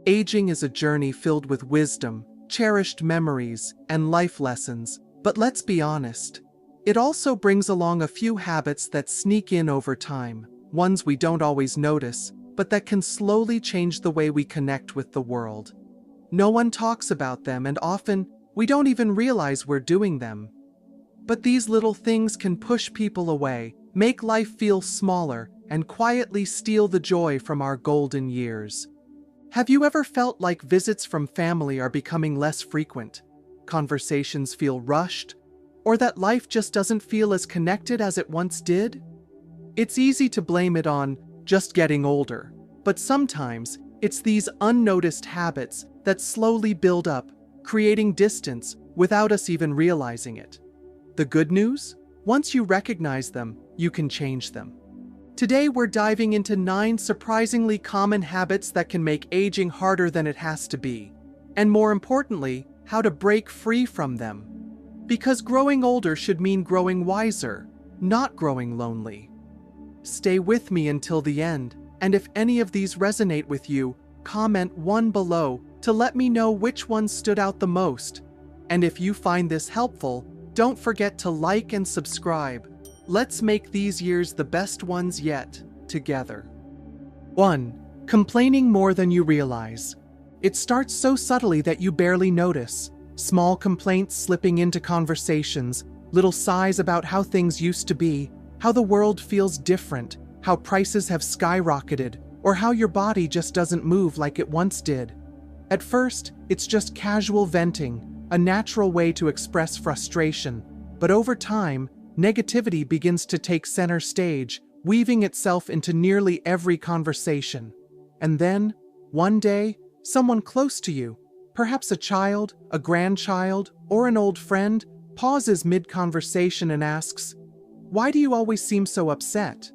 Aging is a journey filled with wisdom, cherished memories, and life lessons, but let's be honest. It also brings along a few habits that sneak in over time, ones we don't always notice, but that can slowly change the way we connect with the world. No one talks about them, and often, we don't even realize we're doing them. But these little things can push people away, make life feel smaller, and quietly steal the joy from our golden years. Have you ever felt like visits from family are becoming less frequent, conversations feel rushed, or that life just doesn't feel as connected as it once did? It's easy to blame it on just getting older, but sometimes it's these unnoticed habits that slowly build up, creating distance without us even realizing it. The good news? Once you recognize them, you can change them. Today we're diving into 9 surprisingly common habits that can make aging harder than it has to be. And more importantly, how to break free from them. Because growing older should mean growing wiser, not growing lonely. Stay with me until the end, and if any of these resonate with you, comment 1 below to let me know which one stood out the most. And if you find this helpful, don't forget to like and subscribe. Let's make these years the best ones yet, together. 1. Complaining more than you realize. It starts so subtly that you barely notice. Small complaints slipping into conversations, little sighs about how things used to be, how the world feels different, how prices have skyrocketed, or how your body just doesn't move like it once did. At first, it's just casual venting, a natural way to express frustration, but over time, negativity begins to take center stage, weaving itself into nearly every conversation. And then, one day, someone close to you, perhaps a child, a grandchild, or an old friend, pauses mid-conversation and asks, "Why do you always seem so upset?"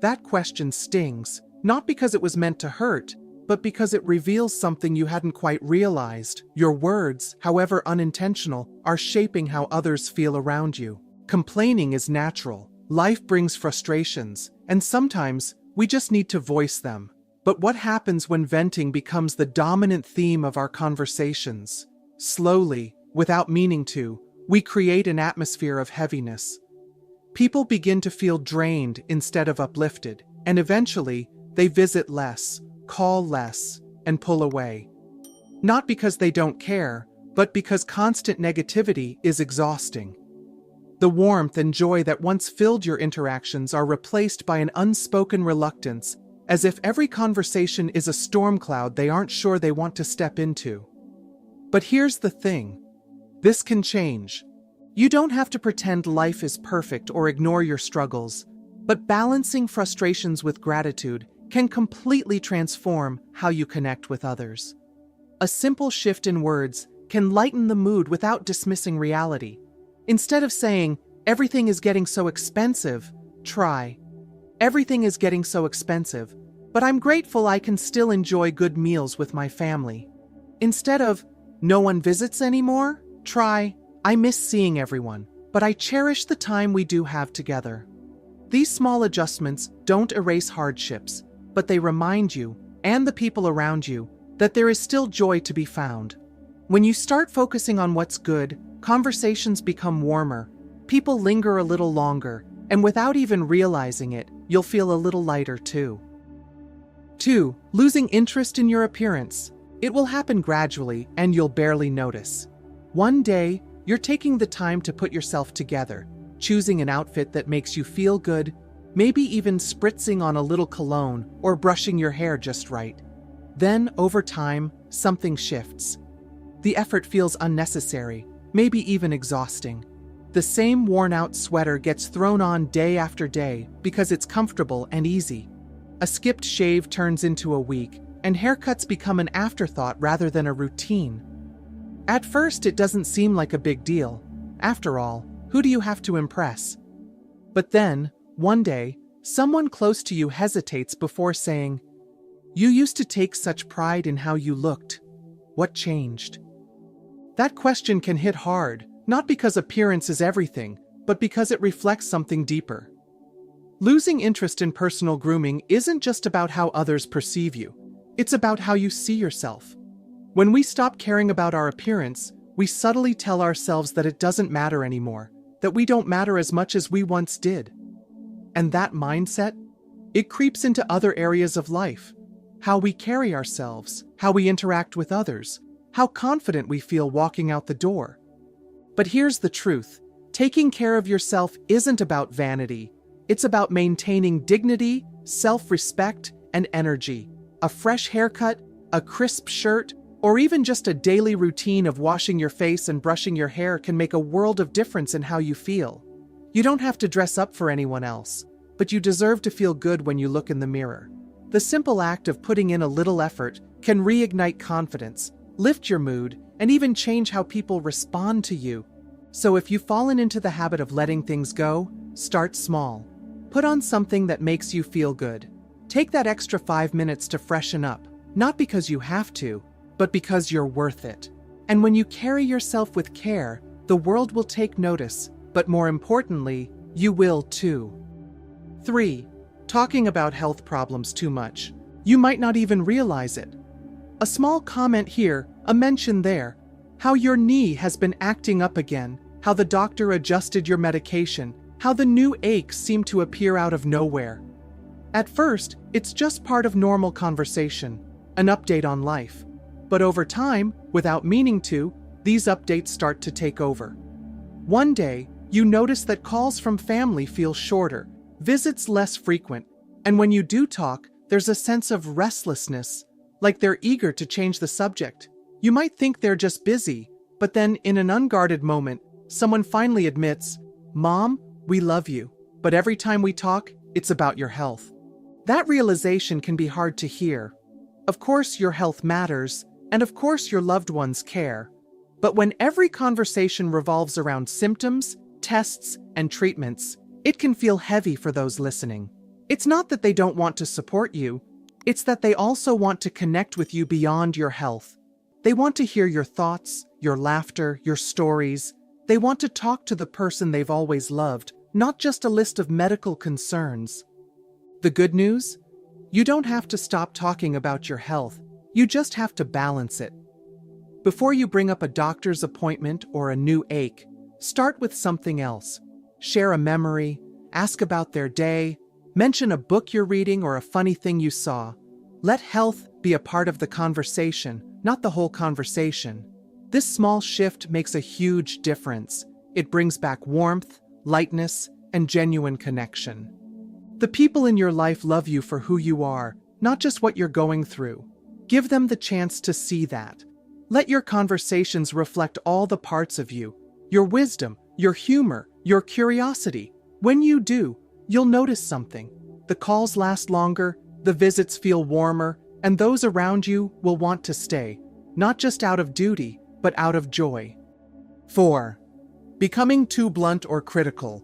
That question stings, not because it was meant to hurt, but because it reveals something you hadn't quite realized. Your words, however unintentional, are shaping how others feel around you. Complaining is natural. Life brings frustrations, and sometimes we just need to voice them. But what happens when venting becomes the dominant theme of our conversations? Slowly, without meaning to, we create an atmosphere of heaviness. People begin to feel drained instead of uplifted, and eventually, they visit less, call less, and pull away. Not because they don't care, but because constant negativity is exhausting. The warmth and joy that once filled your interactions are replaced by an unspoken reluctance, as if every conversation is a storm cloud they aren't sure they want to step into. But here's the thing. This can change. You don't have to pretend life is perfect or ignore your struggles, but balancing frustrations with gratitude can completely transform how you connect with others. A simple shift in words can lighten the mood without dismissing reality. Instead of saying, "Everything is getting so expensive," try, "Everything is getting so expensive, but I'm grateful I can still enjoy good meals with my family." Instead of, "No one visits anymore," try, "I miss seeing everyone, but I cherish the time we do have together." These small adjustments don't erase hardships, but they remind you, and the people around you, that there is still joy to be found. When you start focusing on what's good, conversations become warmer, people linger a little longer, and without even realizing it, you'll feel a little lighter too. 2. Losing interest in your appearance. It will happen gradually, and you'll barely notice. One day, you're taking the time to put yourself together, choosing an outfit that makes you feel good, maybe even spritzing on a little cologne or brushing your hair just right. Then, over time, something shifts. The effort feels unnecessary, maybe even exhausting. The same worn-out sweater gets thrown on day after day because it's comfortable and easy. A skipped shave turns into a week, and haircuts become an afterthought rather than a routine. At first, it doesn't seem like a big deal. After all, who do you have to impress? But then, one day, someone close to you hesitates before saying, "You used to take such pride in how you looked. What changed?" That question can hit hard, not because appearance is everything, but because it reflects something deeper. Losing interest in personal grooming isn't just about how others perceive you. It's about how you see yourself. When we stop caring about our appearance, we subtly tell ourselves that it doesn't matter anymore, that we don't matter as much as we once did. And that mindset, it creeps into other areas of life. How we carry ourselves, how we interact with others, how confident we feel walking out the door. But here's the truth. Taking care of yourself isn't about vanity. It's about maintaining dignity, self-respect, and energy. A fresh haircut, a crisp shirt, or even just a daily routine of washing your face and brushing your hair can make a world of difference in how you feel. You don't have to dress up for anyone else, but you deserve to feel good when you look in the mirror. The simple act of putting in a little effort can reignite confidence, lift your mood, and even change how people respond to you. So if you've fallen into the habit of letting things go, start small. Put on something that makes you feel good. Take that extra 5 minutes to freshen up, not because you have to, but because you're worth it. And when you carry yourself with care, the world will take notice, but more importantly, you will too. 3. Talking about health problems too much. You might not even realize it. A small comment here, a mention there. How your knee has been acting up again, how the doctor adjusted your medication, how the new aches seem to appear out of nowhere. At first, it's just part of normal conversation, an update on life. But over time, without meaning to, these updates start to take over. One day, you notice that calls from family feel shorter, visits less frequent, and when you do talk, there's a sense of restlessness, like they're eager to change the subject. You might think they're just busy, but then in an unguarded moment, someone finally admits, "Mom, we love you, but every time we talk, it's about your health." That realization can be hard to hear. Of course, your health matters, and of course your loved ones care. But when every conversation revolves around symptoms, tests, and treatments, it can feel heavy for those listening. It's not that they don't want to support you, it's that they also want to connect with you beyond your health. They want to hear your thoughts, your laughter, your stories. They want to talk to the person they've always loved, not just a list of medical concerns. The good news? You don't have to stop talking about your health. You just have to balance it. Before you bring up a doctor's appointment or a new ache, start with something else. Share a memory, ask about their day, mention a book you're reading or a funny thing you saw. Let health be a part of the conversation, not the whole conversation. This small shift makes a huge difference. It brings back warmth, lightness, and genuine connection. The people in your life love you for who you are, not just what you're going through. Give them the chance to see that. Let your conversations reflect all the parts of you, your wisdom, your humor, your curiosity. When you do, you'll notice something. The calls last longer, the visits feel warmer, and those around you will want to stay, not just out of duty, but out of joy. 4. Becoming too blunt or critical.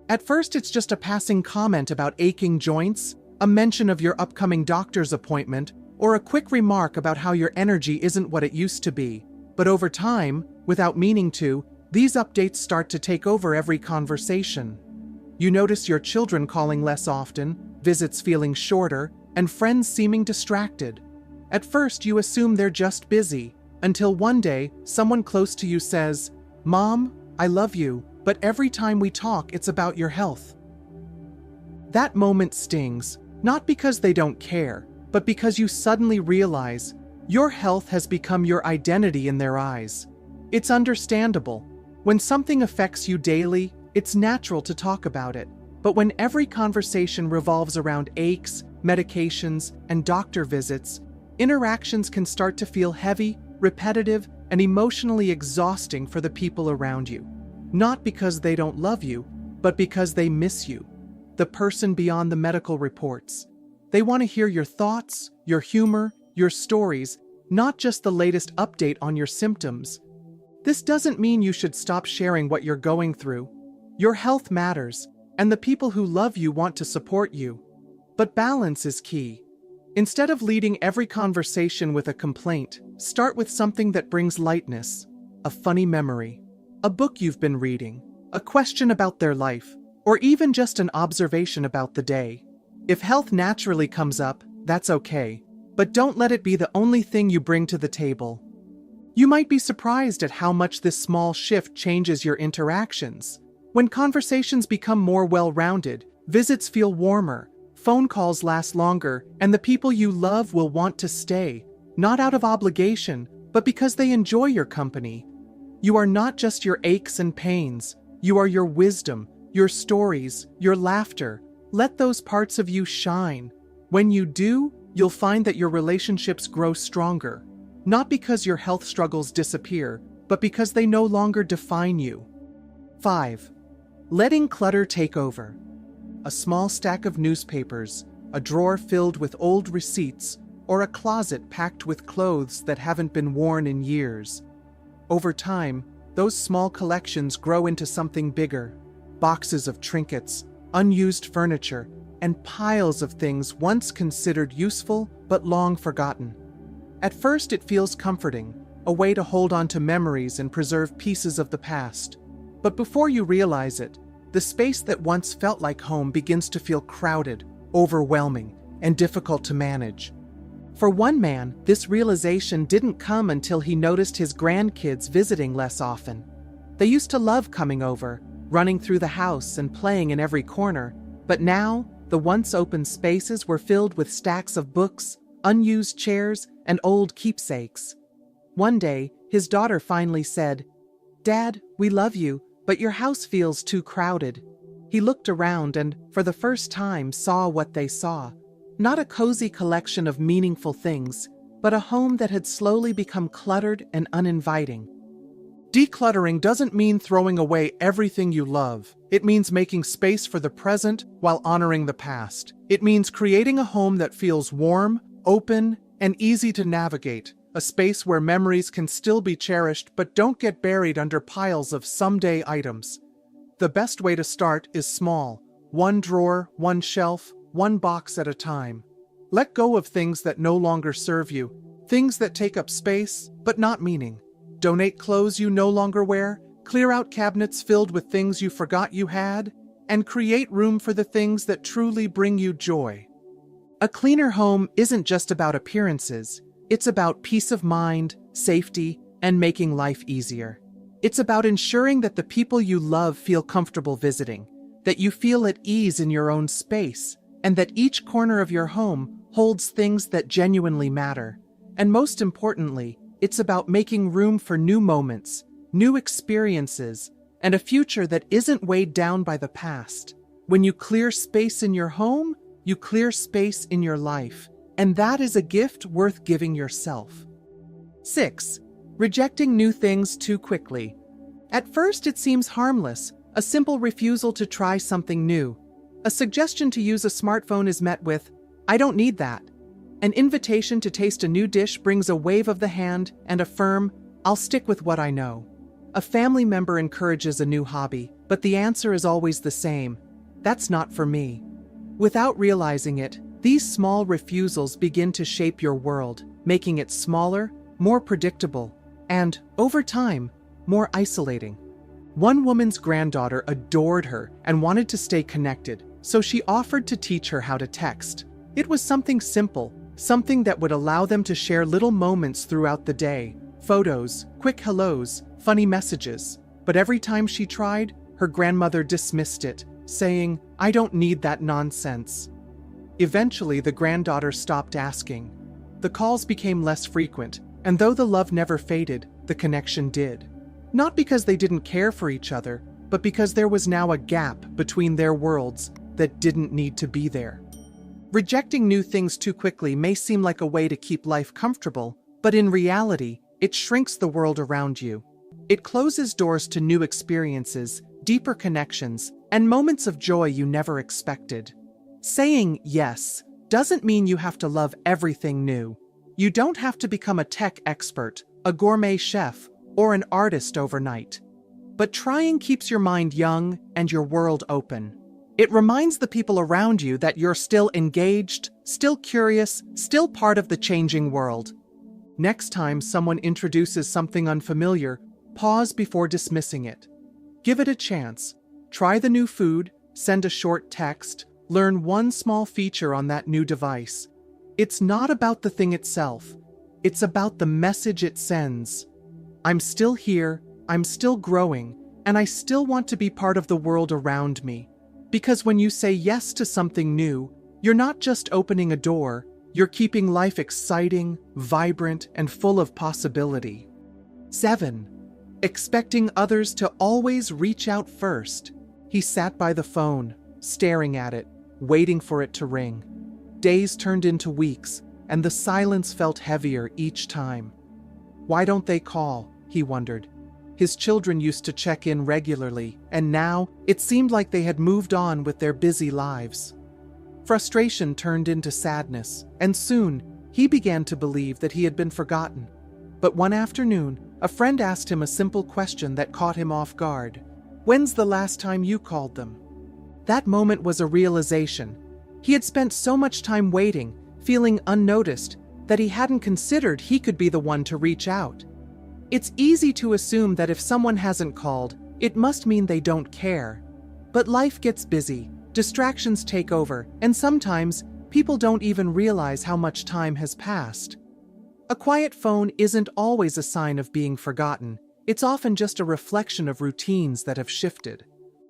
At first, it's just a passing comment about aching joints, a mention of your upcoming doctor's appointment, or a quick remark about how your energy isn't what it used to be. But over time, without meaning to, these updates start to take over every conversation. You notice your children calling less often, visits feeling shorter, and friends seeming distracted. At first, you assume they're just busy, until one day, someone close to you says, "Mom, I love you, but every time we talk, it's about your health." That moment stings, not because they don't care, but because you suddenly realize your health has become your identity in their eyes. It's understandable. When something affects you daily, it's natural to talk about it. But when every conversation revolves around aches, medications, and doctor visits, interactions can start to feel heavy, repetitive, and emotionally exhausting for the people around you. Not because they don't love you, but because they miss you, the person beyond the medical reports. They want to hear your thoughts, your humor, your stories, not just the latest update on your symptoms. This doesn't mean you should stop sharing what you're going through. Your health matters, and the people who love you want to support you. But balance is key. Instead of leading every conversation with a complaint, start with something that brings lightness, a funny memory, a book you've been reading, a question about their life, or even just an observation about the day. If health naturally comes up, that's okay. but don't let it be the only thing you bring to the table. You might be surprised at how much this small shift changes your interactions. When conversations become more well-rounded, visits feel warmer, phone calls last longer, and the people you love will want to stay, not out of obligation, but because they enjoy your company. You are not just your aches and pains. You are your wisdom, your stories, your laughter. Let those parts of you shine. When you do, you'll find that your relationships grow stronger. Not because your health struggles disappear, but because they no longer define you. 5. Letting clutter take over. A small stack of newspapers, a drawer filled with old receipts, or a closet packed with clothes that haven't been worn in years. Over time, those small collections grow into something bigger. Boxes of trinkets, unused furniture, and piles of things once considered useful but long forgotten. At first it feels comforting, a way to hold on to memories and preserve pieces of the past. But before you realize it, the space that once felt like home begins to feel crowded, overwhelming, and difficult to manage. For one man, this realization didn't come until he noticed his grandkids visiting less often. They used to love coming over, running through the house and playing in every corner, but now, the once open spaces were filled with stacks of books, unused chairs, and old keepsakes. One day, his daughter finally said, "Dad, we love you, but your house feels too crowded." He looked around and, for the first time, saw what they saw. Not a cozy collection of meaningful things, but a home that had slowly become cluttered and uninviting. Decluttering doesn't mean throwing away everything you love. It means making space for the present while honoring the past. It means creating a home that feels warm, open, and easy to navigate, a space where memories can still be cherished but don't get buried under piles of someday items. The best way to start is small. One drawer, one shelf, one box at a time. Let go of things that no longer serve you, things that take up space but not meaning. Donate clothes you no longer wear, clear out cabinets filled with things you forgot you had, and create room for the things that truly bring you joy. A cleaner home isn't just about appearances. It's about peace of mind, safety, and making life easier. It's about ensuring that the people you love feel comfortable visiting, that you feel at ease in your own space, and that each corner of your home holds things that genuinely matter. And most importantly, it's about making room for new moments, new experiences, and a future that isn't weighed down by the past. When you clear space in your home, you clear space in your life, and that is a gift worth giving yourself. 6. Rejecting new things too quickly. At first it seems harmless, a simple refusal to try something new. A suggestion to use a smartphone is met with, "I don't need that." An invitation to taste a new dish brings a wave of the hand and a firm, "I'll stick with what I know." A family member encourages a new hobby, but the answer is always the same, "That's not for me." Without realizing it, these small refusals begin to shape your world, making it smaller, more predictable, and, over time, more isolating. One woman's granddaughter adored her and wanted to stay connected, so she offered to teach her how to text. It was something simple, something that would allow them to share little moments throughout the day, photos, quick hellos, funny messages. But every time she tried, her grandmother dismissed it, saying, "I don't need that nonsense." Eventually, the granddaughter stopped asking. The calls became less frequent, and though the love never faded, the connection did. Not because they didn't care for each other, but because there was now a gap between their worlds that didn't need to be there. Rejecting new things too quickly may seem like a way to keep life comfortable, but in reality, it shrinks the world around you. It closes doors to new experiences, deeper connections, and moments of joy you never expected. Saying yes doesn't mean you have to love everything new. You don't have to become a tech expert, a gourmet chef, or an artist overnight. But trying keeps your mind young and your world open. It reminds the people around you that you're still engaged, still curious, still part of the changing world. Next time someone introduces something unfamiliar, pause before dismissing it. Give it a chance. Try the new food, send a short text, learn one small feature on that new device. It's not about the thing itself. It's about the message it sends. I'm still here, I'm still growing, and I still want to be part of the world around me. Because when you say yes to something new, you're not just opening a door, you're keeping life exciting, vibrant, and full of possibility. 7. Expecting others to always reach out first. He sat by the phone, staring at it, waiting for it to ring. Days turned into weeks, and the silence felt heavier each time. Why don't they call? He wondered. His children used to check in regularly, and now it seemed like they had moved on with their busy lives. Frustration turned into sadness, and soon he began to believe that he had been forgotten. But one afternoon, a friend asked him a simple question that caught him off guard. "When's the last time you called them?" That moment was a realization. He had spent so much time waiting, feeling unnoticed, that he hadn't considered he could be the one to reach out. It's easy to assume that if someone hasn't called, it must mean they don't care. But life gets busy, distractions take over, and sometimes people don't even realize how much time has passed. A quiet phone isn't always a sign of being forgotten. It's often just a reflection of routines that have shifted.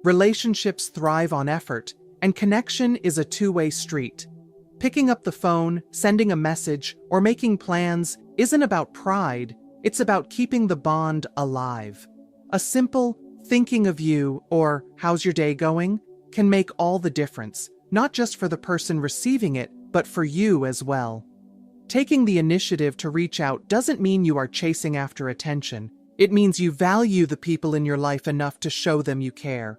Relationships thrive on effort, and connection is a two-way street. Picking up the phone, sending a message, or making plans isn't about pride, it's about keeping the bond alive. A simple, "thinking of you," or "how's your day going?" can make all the difference, not just for the person receiving it, but for you as well. Taking the initiative to reach out doesn't mean you are chasing after attention. It means you value the people in your life enough to show them you care.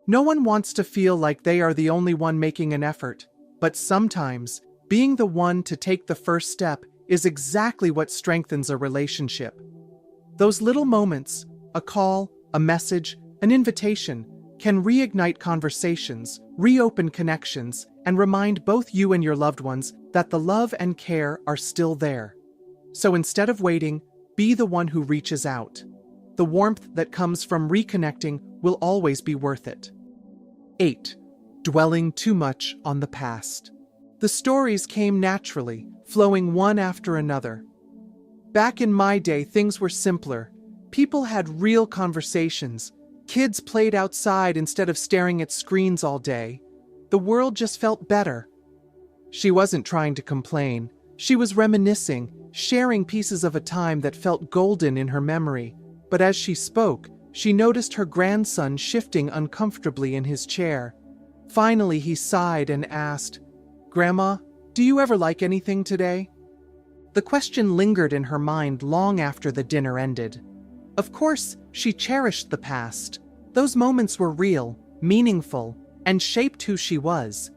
No one wants to feel like they are the only one making an effort, but sometimes being the one to take the first step is exactly what strengthens a relationship. Those little moments, a call, a message, an invitation, can reignite conversations, reopen connections, and remind both you and your loved ones that the love and care are still there. So instead of waiting, be the one who reaches out. The warmth that comes from reconnecting will always be worth it. 8. Dwelling too much on the past. The stories came naturally, flowing one after another. Back in my day, things were simpler. People had real conversations. Kids played outside instead of staring at screens all day. The world just felt better. She wasn't trying to complain. She was reminiscing, sharing pieces of a time that felt golden in her memory. But as she spoke, she noticed her grandson shifting uncomfortably in his chair. Finally, he sighed and asked, "Grandma, do you ever like anything today?" The question lingered in her mind long after the dinner ended. Of course, she cherished the past. Those moments were real, meaningful, and shaped who she was.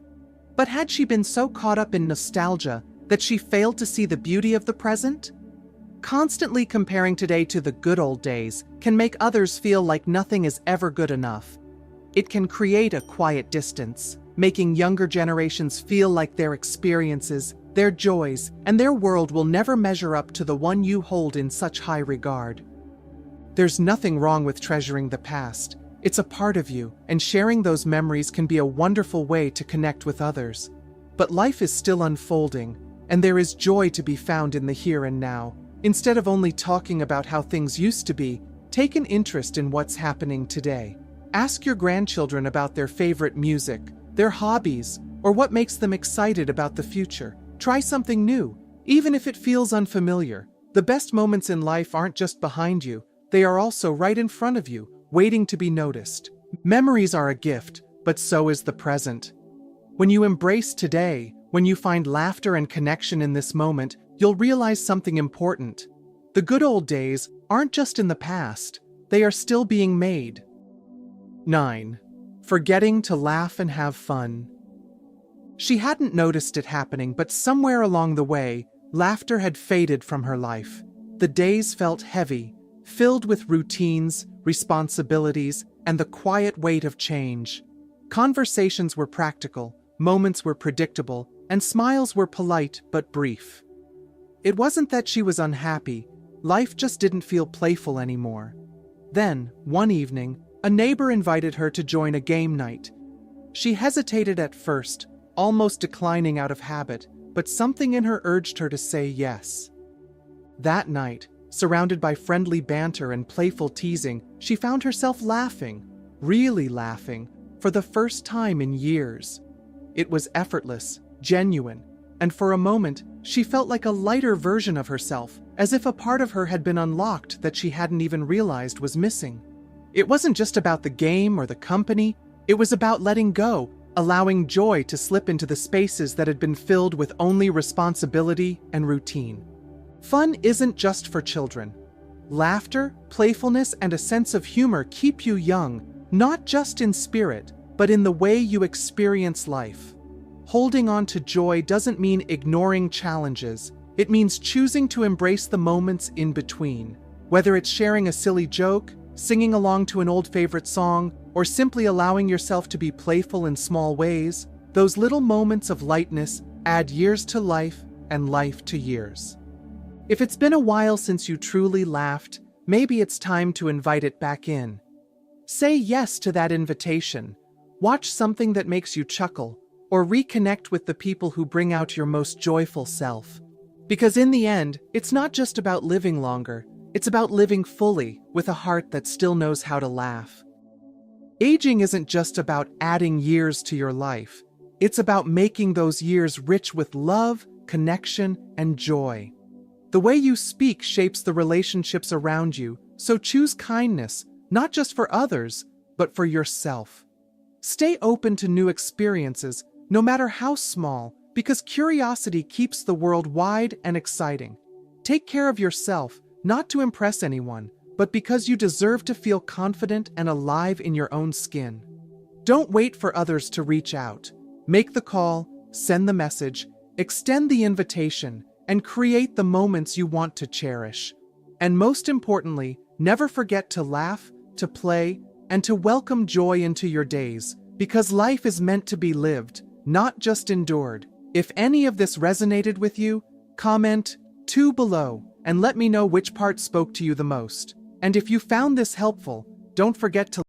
But had she been so caught up in nostalgia that she failed to see the beauty of the present? Constantly comparing today to the good old days can make others feel like nothing is ever good enough. It can create a quiet distance, making younger generations feel like their experiences, their joys, and their world will never measure up to the one you hold in such high regard. There's nothing wrong with treasuring the past. It's a part of you, and sharing those memories can be a wonderful way to connect with others. But life is still unfolding, and there is joy to be found in the here and now. Instead of only talking about how things used to be, take an interest in what's happening today. Ask your grandchildren about their favorite music, their hobbies, or what makes them excited about the future. Try something new, even if it feels unfamiliar. The best moments in life aren't just behind you, they are also right in front of you, waiting to be noticed. Memories are a gift, but so is the present. When you embrace today, when you find laughter and connection in this moment, you'll realize something important. The good old days aren't just in the past, they are still being made. 9. Forgetting to laugh and have fun. She hadn't noticed it happening, but somewhere along the way, laughter had faded from her life. The days felt heavy, filled with routines, responsibilities, and the quiet weight of change. Conversations were practical, moments were predictable, and smiles were polite but brief. It wasn't that she was unhappy, life just didn't feel playful anymore. Then, one evening, a neighbor invited her to join a game night. She hesitated at first, almost declining out of habit, but something in her urged her to say yes. That night, surrounded by friendly banter and playful teasing, she found herself laughing, really laughing, for the first time in years. It was effortless, genuine, and for a moment, she felt like a lighter version of herself, as if a part of her had been unlocked that she hadn't even realized was missing. It wasn't just about the game or the company, it was about letting go, allowing joy to slip into the spaces that had been filled with only responsibility and routine. Fun isn't just for children. Laughter, playfulness, and a sense of humor keep you young, not just in spirit, but in the way you experience life. Holding on to joy doesn't mean ignoring challenges. It means choosing to embrace the moments in between. Whether it's sharing a silly joke, singing along to an old favorite song, or simply allowing yourself to be playful in small ways, those little moments of lightness add years to life and life to years. If it's been a while since you truly laughed, maybe it's time to invite it back in. Say yes to that invitation. Watch something that makes you chuckle, or reconnect with the people who bring out your most joyful self. Because in the end, it's not just about living longer, it's about living fully with a heart that still knows how to laugh. Aging isn't just about adding years to your life. It's about making those years rich with love, connection, and joy. The way you speak shapes the relationships around you, so choose kindness, not just for others, but for yourself. Stay open to new experiences, no matter how small, because curiosity keeps the world wide and exciting. Take care of yourself, not to impress anyone, but because you deserve to feel confident and alive in your own skin. Don't wait for others to reach out. Make the call, send the message, extend the invitation, and create the moments you want to cherish. And most importantly, never forget to laugh, to play, and to welcome joy into your days, because life is meant to be lived, not just endured. If any of this resonated with you, comment 2 below and let me know which part spoke to you the most. And if you found this helpful, don't forget to